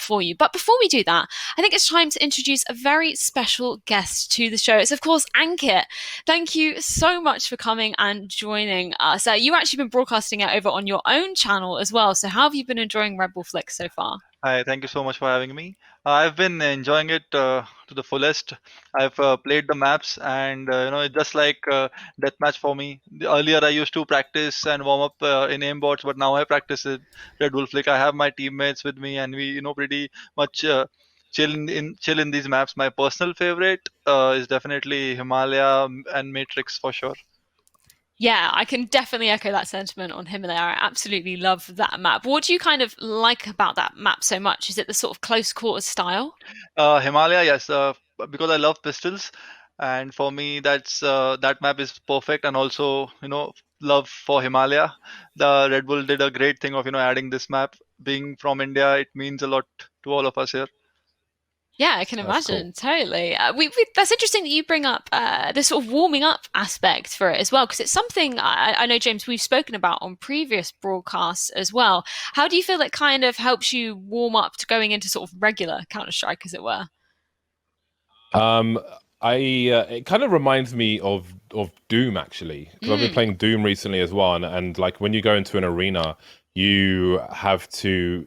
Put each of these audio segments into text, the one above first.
for you. But before we do that, I think it's time to introduce a very special guest to the show. It's, of course, Ankit. Thank you so much for coming and joining us. You've actually been broadcasting it over on your own channel as well. So how have you been enjoying Red Bull Flick so far? Hi, thank you so much for having me. I've been enjoying it to the fullest. I've played the maps, and it's just like deathmatch for me. Earlier, I used to practice and warm up in aimbots, but now I practice in Red Bull Flick. I have my teammates with me, and we, pretty much chill in these maps. My personal favorite is definitely Himalaya and Matrix for sure. Yeah, I can definitely echo that sentiment on Himalaya. I absolutely love that map. What do you kind of like about that map so much? Is it the sort of close quarters style? Himalaya, yes, because I love pistols, and for me, that map is perfect. And also, love for Himalaya. The Red Bull did a great thing of adding this map. Being from India, it means a lot to all of us here. Yeah, I can That's cool. imagine. Totally. That's interesting that you bring up the sort of warming up aspect for it as well, because it's something I know, James, we've spoken about on previous broadcasts as well. How do you feel it kind of helps you warm up to going into sort of regular Counter-Strike, as it were? Um, I It kind of reminds me of Doom actually, because I've been Mm. playing Doom recently as well, and like when you go into an arena, you have to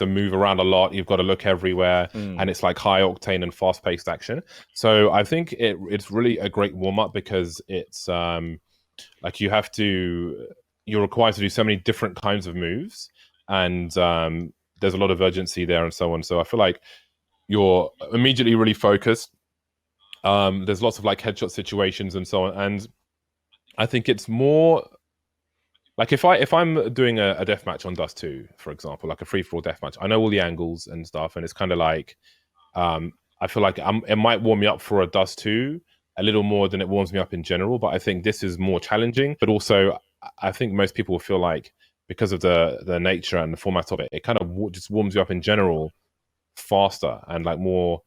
move around a lot. You've got to look everywhere, and it's like high octane and fast paced action. So I think it's really a great warm up because it's like you're required to do so many different kinds of moves, and there's a lot of urgency there and so on. So I feel like you're immediately really focused. There's lots of like headshot situations and so on, and I think it's more like if I'm doing a death match on Dust 2, for example, like a free for all death match, I know all the angles and stuff, and it's kind of like I feel like it might warm me up for a Dust 2 a little more than it warms me up in general, but I think this is more challenging. But also, I think most people feel like because of the nature and the format of it, it kind of just warms you up in general faster and like more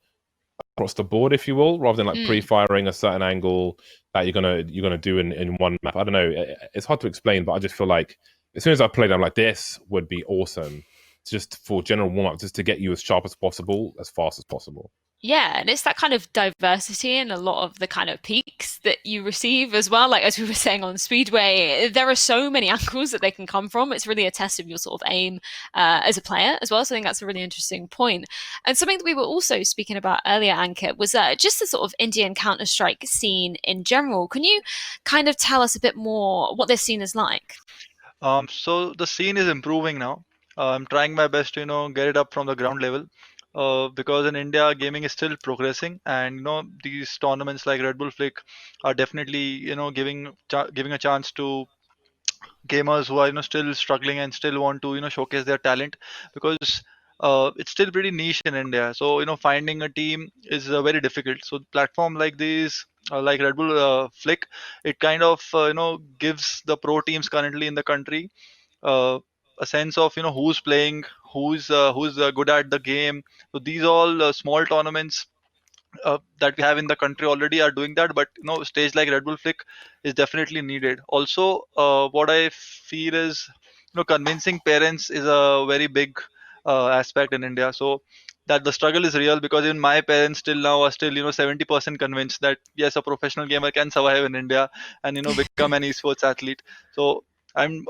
across the board, if you will, rather than like Mm. pre-firing a certain angle that you're gonna do in one map. I don't know. It's hard to explain, but I just feel like as soon as I played, I'm like, this would be awesome, just for general warm up, just to get you as sharp as possible, as fast as possible. Yeah, and it's that kind of diversity in a lot of the kind of peaks that you receive as well. Like as we were saying on Speedway, there are so many angles that they can come from. It's really a test of your sort of aim as a player as well. So I think that's a really interesting point. And something that we were also speaking about earlier, Ankit, was just the sort of Indian Counter-Strike scene in general. Can you kind of tell us a bit more what this scene is like? So the scene is improving now. I'm trying my best to get it up from the ground level. Because in India, gaming is still progressing, and these tournaments like Red Bull Flick are definitely giving a chance to gamers who are still struggling and still want to showcase their talent, because it's still pretty niche in India. So finding a team is very difficult. So platform like these, like Red Bull Flick, it kind of gives the pro teams currently in the country uh, a sense of who's playing, who's good at the game. So these all small tournaments that we have in the country already are doing that, but stage like Red Bull Flick is definitely needed. Also, what I feel is convincing parents is a very big aspect in India. So that the struggle is real, because even my parents still now are still 70% convinced that yes, a professional gamer can survive in India and become an esports athlete. So I'm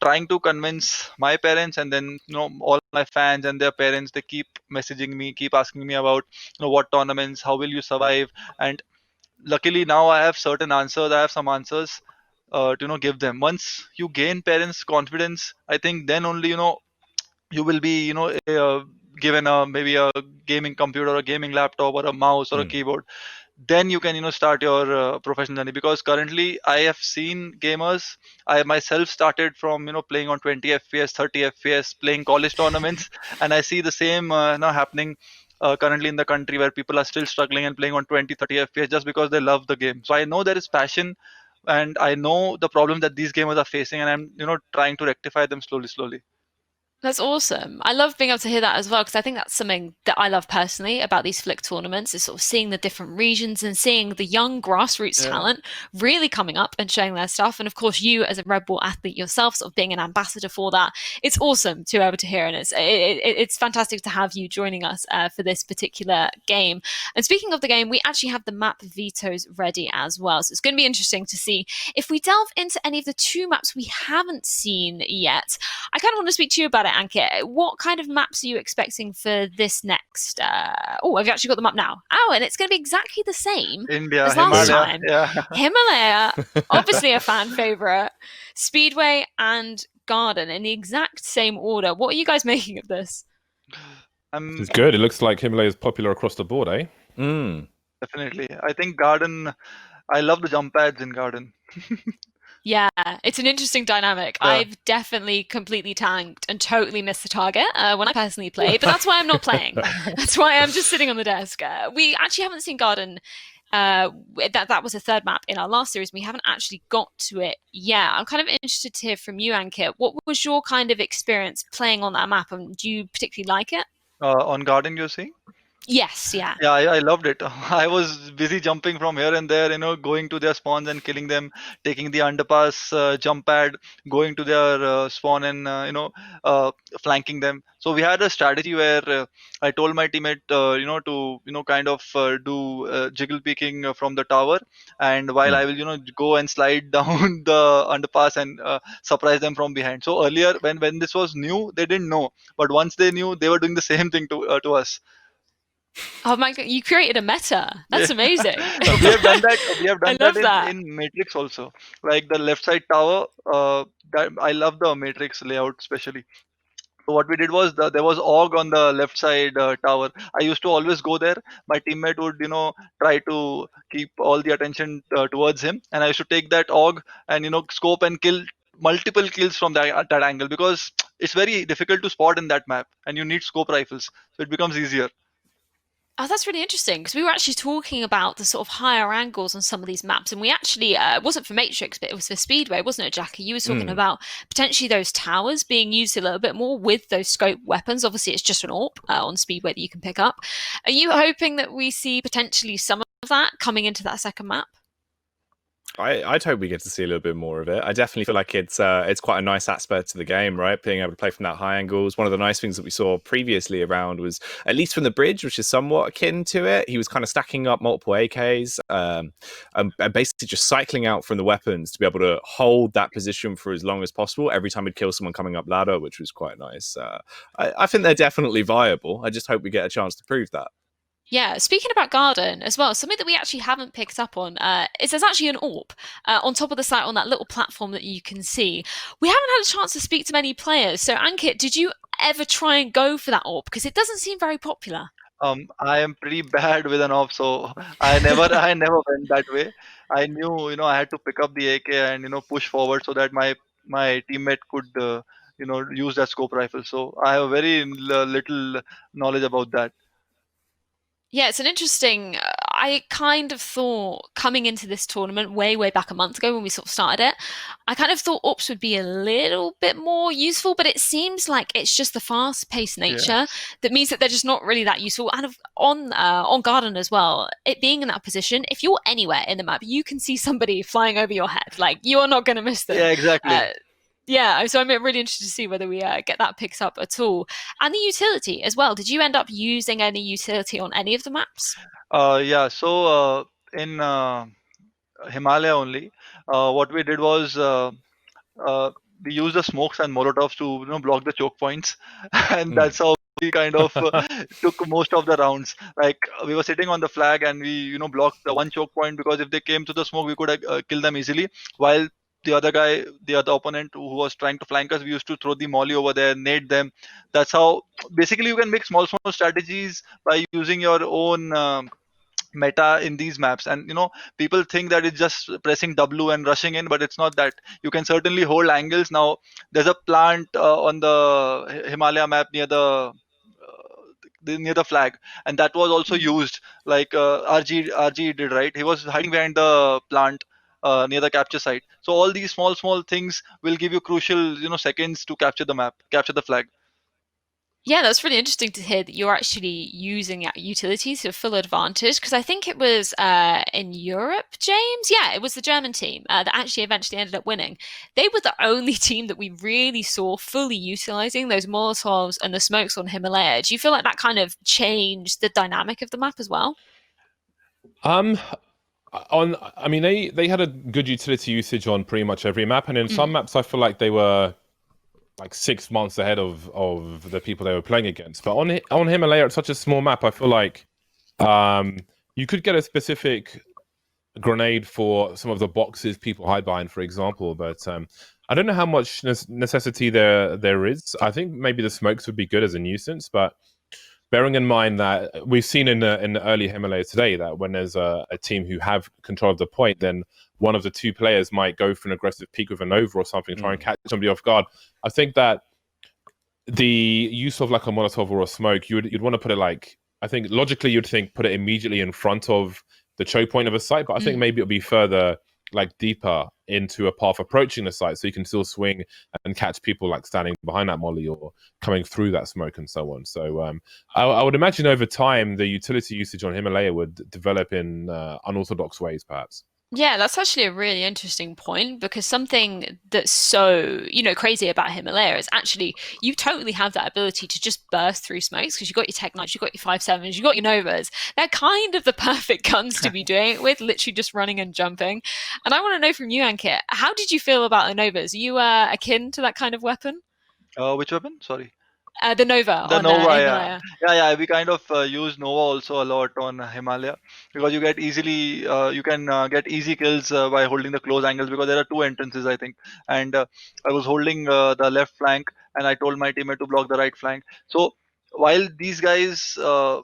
trying to convince my parents, and then all my fans and their parents, they keep messaging me, keep asking me about what tournaments, how will you survive. And luckily now I have certain answers, I have some answers to give them. Once you gain parents confidence, I think then only you will be given a maybe a gaming computer, a gaming laptop, or a mouse or a Mm. keyboard. Then you can start your professional journey, because currently I have seen gamers. I myself started from playing on 20 fps, 30 fps, playing college tournaments, and I see the same happening currently in the country, where people are still struggling and playing on 20, 30 fps just because they love the game. So I know there is passion, and I know the problem that these gamers are facing, and I'm trying to rectify them slowly slowly. That's awesome. I love being able to hear that as well because I think that's something that I love personally about these Flick tournaments is sort of seeing the different regions and seeing the young grassroots Yeah. talent really coming up and showing their stuff. And of course, you as a Red Bull athlete yourself, sort of being an ambassador for that, it's awesome to be able to hear, and it's fantastic to have you joining us for this particular game. And speaking of the game, we actually have the map vetoes ready as well, so it's going to be interesting to see if we delve into any of the two maps we haven't seen yet. I kind of want to speak to you about it, Ankit. What kind of maps are you expecting for this next? Oh, I've actually got them up now. Oh, and it's going to be exactly the same India, as last Himalaya. time. Yeah. Himalaya, obviously a fan favorite. Speedway and Garden in the exact same order. What are you guys making of this? It's good. It looks like Himalaya is popular across the board, eh? Definitely. I think Garden. I love the jump pads in Garden. Yeah, it's an interesting dynamic. Yeah. I've definitely completely tanked and totally missed the target when I personally play, but that's why I'm not playing. That's why I'm just sitting on the desk. We actually haven't seen Garden. That was a third map in our last series. We haven't actually got to it yet. I'm kind of interested to hear from you, Ankit. What was your kind of experience playing on that map, and do you particularly like it? On Garden, you're saying? Yes, yeah. Yeah, I loved it. I was busy jumping from here and there, going to their spawns and killing them, taking the underpass jump pad, going to their spawn and flanking them. So we had a strategy where I told my teammate, to kind of do jiggle peeking from the tower, and while I will go and slide down the underpass and surprise them from behind. So earlier, when this was new, they didn't know, but once they knew, they were doing the same thing to us. Oh my god, you created a meta. That's Yeah. amazing. We have done that. We have I done love that that. in Matrix also. Like the left side tower. That I love the Matrix layout especially. So what we did was there was Og on the left side tower. I used to always go there. My teammate would try to keep all the attention towards him, and I used to take that Og and scope and kill multiple kills from that angle because it's very difficult to spot in that map, and you need scope rifles, so it becomes easier. Oh, that's really interesting because we were actually talking about the sort of higher angles on some of these maps, and we actually it wasn't for Matrix, but it was for Speedway, wasn't it, Jackie? You were talking about potentially those towers being used a little bit more with those scope weapons. Obviously, it's just an AWP on Speedway that you can pick up. Are you hoping that we see potentially some of that coming into that second map? I'd hope we get to see a little bit more of it. I definitely feel like it's quite a nice aspect to the game, right? Being able to play from that high angles. One of the nice things that we saw previously around was, at least from the bridge, which is somewhat akin to it, he was kind of stacking up multiple AKs and basically just cycling out from the weapons to be able to hold that position for as long as possible every time he'd kill someone coming up ladder, which was quite nice. I think they're definitely viable. I just hope we get a chance to prove that. Yeah, speaking about Garden as well, something that we actually haven't picked up on is there's actually an AWP on top of the site on that little platform that you can see. We haven't had a chance to speak to many players. So, Ankit, did you ever try and go for that AWP? Because it doesn't seem very popular. I am pretty bad with an off, so I never went that way. I knew, I had to pick up the AK and push forward so that my teammate could use that scope rifle. So I have very little knowledge about that. Yeah, it's an interesting. I kind of thought coming into this tournament way back a month ago when we sort of started it, I kind of thought UPS would be a little bit more useful, but it seems like it's just the fast-paced nature that means that they're just not really that useful. And on Garden as well, it being in that position, if you're anywhere in the map, you can see somebody flying over your head. Like you are not going to miss them. Yeah, exactly. Yeah, so I'm really interested to see whether we get that picked up at all. And the utility as well. Did you end up using any utility on any of the maps? Yeah. So in Himalaya only, what we did was we used the smokes and molotovs to block the choke points, and that's how we kind of took most of the rounds. Like we were sitting on the flag and we blocked the one choke point because if they came to the smoke we could kill them easily. While the other guy, the other opponent who was trying to flank us, we used to throw the molly over there, nade them. That's how basically you can make small strategies by using your own. Meta in these maps, and people think that it's just pressing W and rushing in, but it's not that. You can certainly hold angles. Now there's a plant on the Himalaya map near the flag, and that was also used, like RG did, right? He was hiding behind the plant near the capture site. So all these small things will give you crucial seconds to capture the flag. Yeah, that's really interesting to hear that you're actually using utilities to full advantage. Because I think it was in Europe, James. Yeah, it was the German team that actually eventually ended up winning. They were the only team that we really saw fully utilizing those Molotovs and the smokes on Himalaya. Do you feel like that kind of changed the dynamic of the map as well? Um, I mean, they had a good utility usage on pretty much every map, and in some maps, I feel like they were like 6 months ahead of the people they were playing against. But on Himalaya, it's such a small map. I feel like you could get a specific grenade for some of the boxes people hide behind, for example. But I don't know how much necessity there is. I think maybe the smokes would be good as a nuisance, but bearing in mind that we've seen in the early Himalayas today that when there's a team who have control of the point, then one of the two players might go for an aggressive peek with a Nova or something, try and catch somebody off guard. I think that the use of like a Molotov or a smoke, you'd want to put it like, I think logically you'd think put it immediately in front of the choke point of a site, but I think maybe it'll be further like deeper into a path approaching the site so you can still swing and catch people like standing behind that molly or coming through that smoke and so on. So I would imagine over time the utility usage on Himalaya would develop in unorthodox ways, perhaps. Yeah, that's actually a really interesting point because something that's so, crazy about Himalaya is actually you totally have that ability to just burst through smokes because you've got your Tech 9s, you've got your 5.7s, you've got your Novas. They're kind of the perfect guns to be doing it with, literally just running and jumping. And I want to know from you, Ankit, how did you feel about the Novas? Are you akin to that kind of weapon? Which weapon? Sorry. The Nova The on Nova, yeah, Himalaya. yeah. We kind of use Nova also a lot on Himalaya because you get easily, you can get easy kills by holding the close angles because there are two entrances, I think. And I was holding the left flank, and I told my teammate to block the right flank. So while these guys were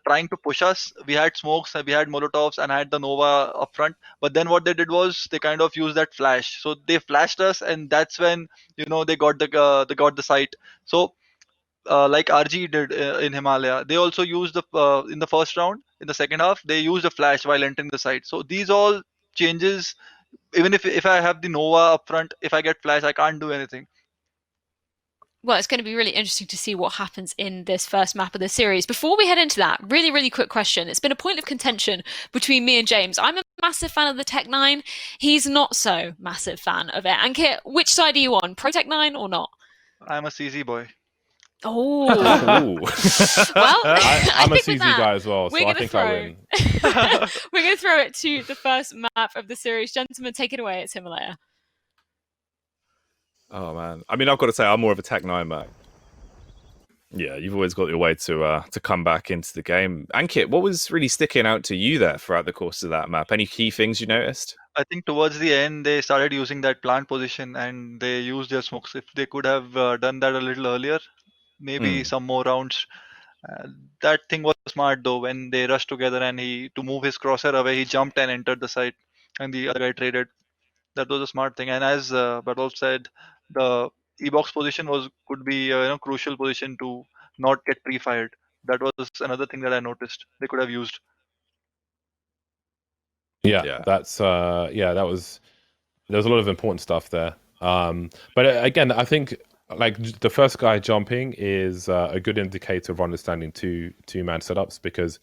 trying to push us, we had smokes, we had Molotovs, and I had the Nova up front. But then what they did was they kind of used that flash. So they flashed us, and that's when they got the sight. So like RG did in Himalaya. They also used the in the first round. In the second half, they used a flash while entering the site. So these all changes. Even if I have the Nova up front, if I get flash, I can't do anything. Well, it's going to be really interesting to see what happens in this first map of the series. Before we head into that, really, really quick question. It's been a point of contention between me and James. I'm a massive fan of the Tech 9. He's not so massive fan of it. Ankit, which side are you on? Pro Tech 9 or not? I'm a CZ boy. Oh. Well, I'm a CZ guy as well, so I think I win. We're going to throw it to the first map of the series. Gentlemen, take it away. It's Himalaya. Oh man, I mean, I've got to say, I'm more of a Tech 9 man. Yeah, you've always got your way to come back into the game. Ankit, what was really sticking out to you there throughout the course of that map? Any key things you noticed? I think towards the end they started using that plant position and they used their smokes. If they could have done that a little earlier, maybe some more rounds. That thing was smart though when they rushed together and to move his crosshair away, he jumped and entered the site, and the other guy traded. That was a smart thing. And as Badolf said, the e-box position could be crucial position to not get pre-fired. That was another thing that I noticed they could have used. Yeah. That's that was there was a lot of important stuff there. But again, I think like the first guy jumping is a good indicator of understanding two-man setups because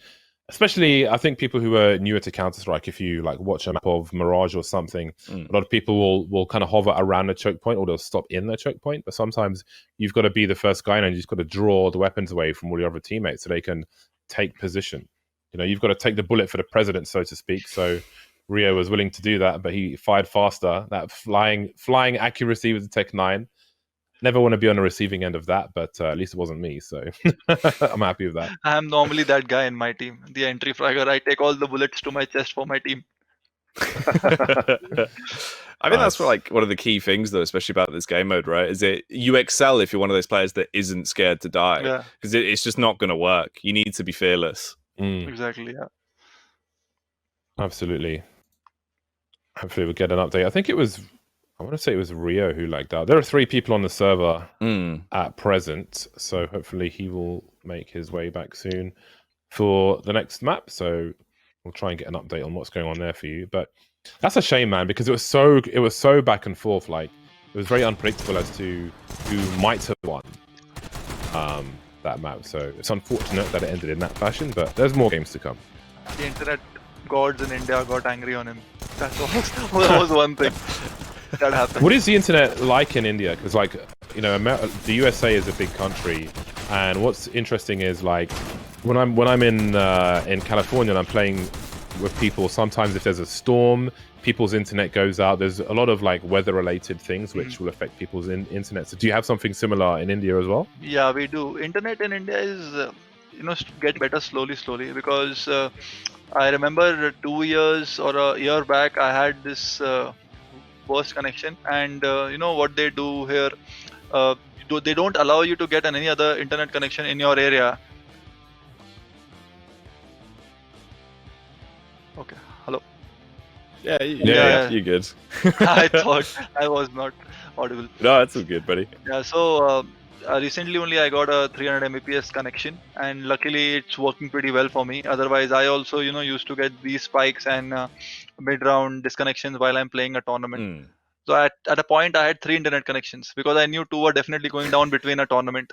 especially I think people who are newer to Counter-Strike, if you like watch a map of Mirage or something, a lot of people will kind of hover around the choke point or they'll stop in the choke point. But sometimes you've got to be the first guy and you've got to draw the weapons away from all your other teammates so they can take position. You've got to take the bullet for the president, so to speak. So Rio was willing to do that, but he fired faster. That flying accuracy with the Tech 9. Never want to be on the receiving end of that, but at least it wasn't me, so I'm happy with that. I'm normally that guy in my team, the entry fragger. I take all the bullets to my chest for my team. I think that's like one of the key things, though, especially about this game mode, right? Is it you excel if you're one of those players that isn't scared to die, because it's just not going to work. You need to be fearless. Exactly, yeah. Absolutely. Hopefully we'll get an update. I want to say it was Rio who lagged out. There are 3 people on the server at present, so hopefully he will make his way back soon for the next map. So we'll try and get an update on what's going on there for you. But that's a shame, man, because it was so back and forth. Like it was very unpredictable as to who might have won. that map. So it's unfortunate that it ended in that fashion, but there's more games to come. The internet gods in India got angry on him. That was one thing that happened. What is the internet like in India? Because like, you know, the USA is a big country, and what's interesting is like when I'm in California and I'm playing with people, sometimes if there's a storm, people's internet goes out. There's a lot of like weather related things which will affect people's internet. So do you have something similar in India as well? Yeah, we do. Internet in India is getting better slowly because I remember 2 years or a year back I had this worst connection, and you know what they do here, they don't allow you to get any other internet connection in your area. Okay, hello. Yeah, you're good. I thought I was not audible. No, that's all good, buddy. Yeah, so recently only I got a 300 Mbps connection, and luckily it's working pretty well for me. Otherwise, I also used to get these spikes and mid-round disconnections while I'm playing a tournament. So at a point I had 3 internet connections because I knew 2 were definitely going down between a tournament.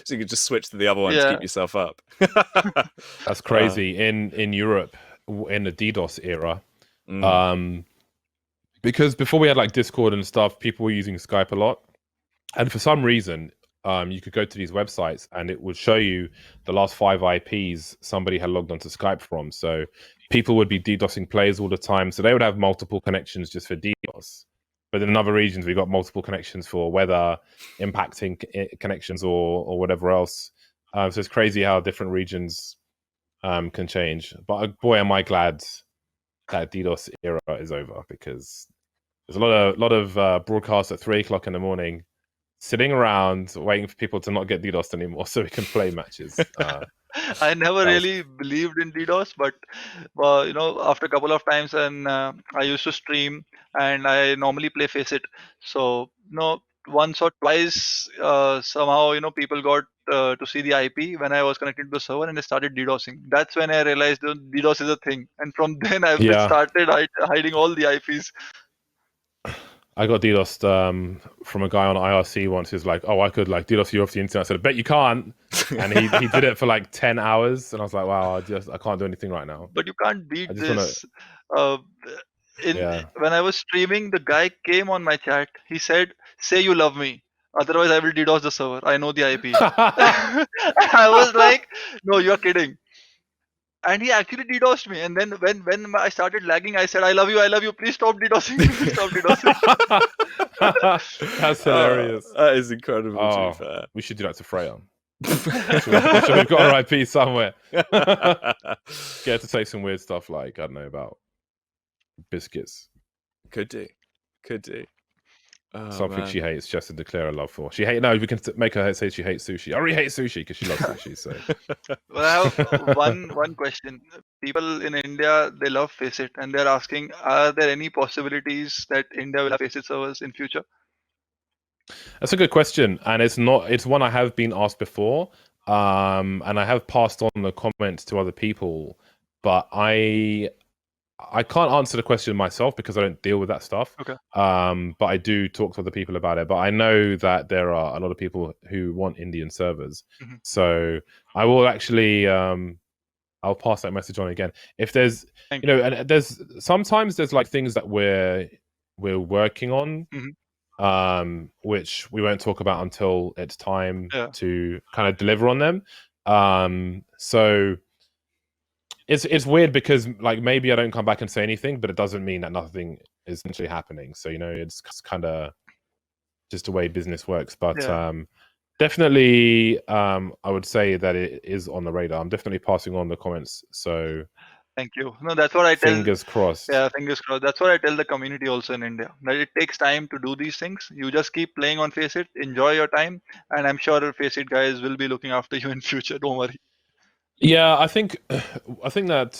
So you could just switch to the other one to keep yourself up. That's crazy. In Europe, in the DDoS era, because before we had like Discord and stuff, people were using Skype a lot, and for some reason you could go to these websites and it would show you the last 5 IPs somebody had logged onto Skype from. So people would be DDoSing players all the time, so they would have multiple connections just for DDoS. But in other regions, we got multiple connections for weather impacting connections or whatever else. So it's crazy how different regions can change. But boy, am I glad that DDoS era is over, because there's a lot of broadcasts at 3 o'clock in the morning, sitting around waiting for people to not get DDoSed anymore so we can play matches. I never really believed in DDoS, but after a couple of times, and I used to stream, and I normally play Faceit. So once or twice, somehow people got to see the IP when I was connected to the server, and they started DDoSing. That's when I realized that DDoS is a thing, and from then I've started hiding all the IPs. I got DDoSed from a guy on IRC once who's like, "Oh, I could like DDoS you off the internet." I said, "I bet you can't." And he did it for like 10 hours, and I was like, "Wow, I can't do anything right now." But you can't beat this. When I was streaming, the guy came on my chat. He said, "Say you love me, otherwise I will DDoS the server. I know the IP." I was like, "No, you're kidding." And he actually DDoSed me. And then when I started lagging, I said, I love you. Please stop DDoSing. Please stop DDoSing." That's hilarious. That is incredible, to be fair. We should do that to Freya. So we've got our IP somewhere. Get her to say some weird stuff like, I don't know, about biscuits. Could do. Something she hates, just to declare her love for. We can make her say she hates sushi. I already hate sushi because she loves sushi. So, well, I have one question. People in India, they love Faceit, and they're asking, are there any possibilities that India will have Faceit servers in future? That's a good question, and it's one I have been asked before, and I have passed on the comments to other people, but I can't answer the question myself because I don't deal with that stuff. Okay. But I do talk to other people about it. But I know that there are a lot of people who want Indian servers. Mm-hmm. So I will actually, I'll pass that message on again. If there's, and there's sometimes like things that we're working on, which we won't talk about until it's time to kind of deliver on them. So. It's weird because like maybe I don't come back and say anything, but it doesn't mean that nothing is essentially happening. So it's kind of just the way business works. But definitely, I would say that it is on the radar. I'm definitely passing on the comments. So thank you. No, that's what I tell. Fingers crossed. Yeah, fingers crossed. That's what I tell the community also in India. That it takes time to do these things. You just keep playing on Faceit, enjoy your time, and I'm sure Faceit guys will be looking after you in future. Don't worry. Yeah, I think that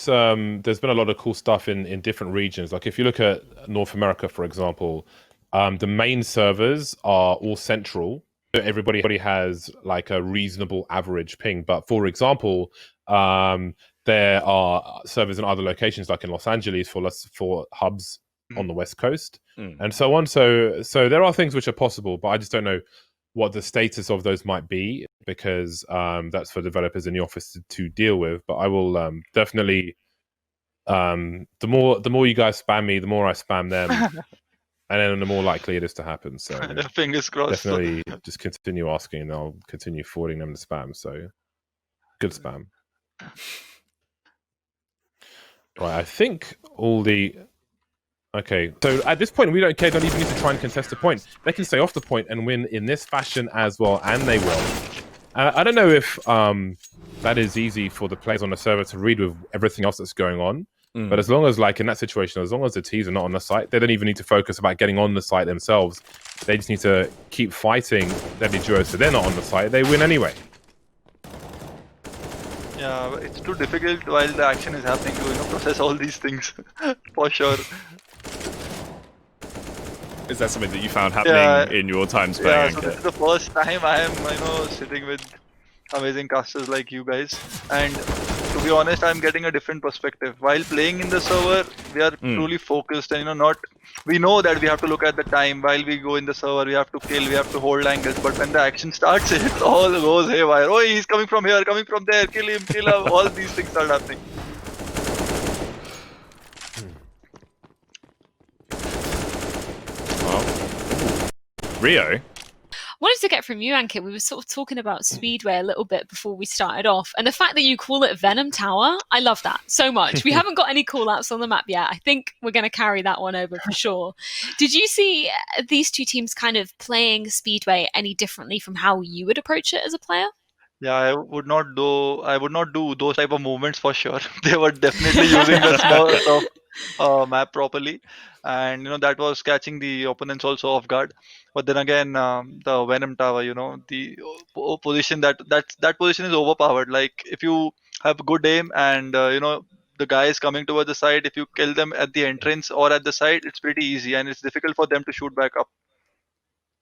there's been a lot of cool stuff in different regions. Like if you look at North America, for example, the main servers are all central. Everybody has like a reasonable average ping. But for example, there are servers in other locations, like in Los Angeles, for hubs on the West Coast, and so on. So there are things which are possible, but I just don't know what the status of those might be, because that's for developers in the office to deal with. But I will definitely, the more you guys spam me, the more I spam them, and then the more likely it is to happen. So Fingers crossed. definitely just continue asking, and I'll continue forwarding them the spam. So good spam. Right, I think all the... Okay, so at this point, we don't care. Don't even need to try and contest a point. They can stay off the point and win in this fashion as well, and they will. I don't know if that is easy for the players on the server to read with everything else that's going on. But as long as, like, in that situation, as long as the T's are not on the site, they don't even need to focus about getting on the site themselves. They just need to keep fighting deadly duos, so they're not on the site. They win anyway. Yeah, it's too difficult while the action is happening to process all these things for sure. Is that something that you found happening in your time playing? Yeah, so this is the first time I am sitting with amazing casters like you guys, and to be honest, I'm getting a different perspective. While playing in the server, we are truly focused, and we know that we have to look at the time. While we go in the server, we have to kill, we have to hold angles, but when the action starts, it all goes haywire. Oh, he's coming from here, coming from there, kill him, all these things start happening. Rio? Wanted to get from you, Ankit. We were sort of talking about Speedway a little bit before we started off, and the fact that you call it Venom Tower, I love that so much. We haven't got any call-outs on the map yet. I think we're going to carry that one over for sure. Did you see these two teams kind of playing Speedway any differently from how you would approach it as a player? Yeah, I would not do those type of movements for sure. They were definitely using the small map properly, and that was catching the opponents also off guard. But then again, the Venom Tower, the position that position is overpowered. Like, if you have good aim and the guy is coming towards the side, if you kill them at the entrance or at the side, it's pretty easy, and it's difficult for them to shoot back up.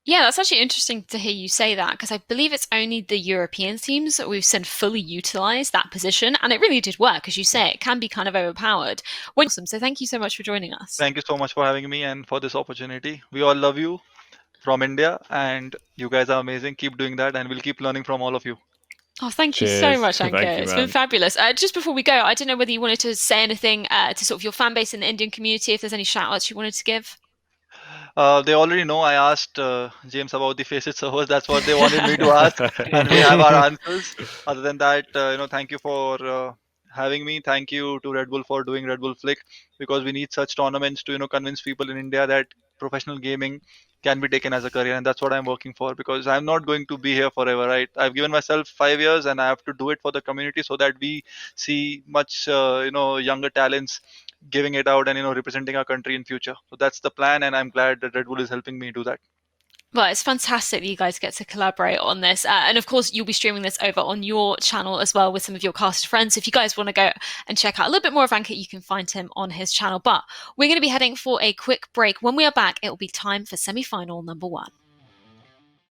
Yeah, that's actually interesting to hear you say that, because I believe it's only the European teams that we've seen fully utilize that position, and it really did work. As you say, it can be kind of overpowered. Awesome. So thank you so much for joining us. Thank you so much for having me and for this opportunity. We all love you from India, and you guys are amazing. Keep doing that, and we'll keep learning from all of you. Oh, thank you so Cheers. much, Thank Ankit. you, It's man. been fabulous. Just before we go, I don't know whether you wanted to say anything to sort of your fan base in the Indian community, if there's any shout outs you wanted to give. They already know I asked James about the Faceit servers. That's what they wanted me to ask, and we have our answers. Other than that, thank you for having me. Thank you to Red Bull for doing Red Bull Flick, because we need such tournaments to convince people in India that professional gaming can be taken as a career, and that's what I'm working for, because I'm not going to be here forever, right? I've given myself 5 years, and I have to do it for the community so that we see much younger talents giving it out and representing our country in future. So that's the plan, and I'm glad that Red Bull is helping me do that. Well, it's fantastic that you guys get to collaborate on this. And of course, you'll be streaming this over on your channel as well with some of your cast friends. So if you guys want to go and check out a little bit more of Ankit, you can find him on his channel. But we're going to be heading for a quick break. When we are back, it will be time for semi-final number 1.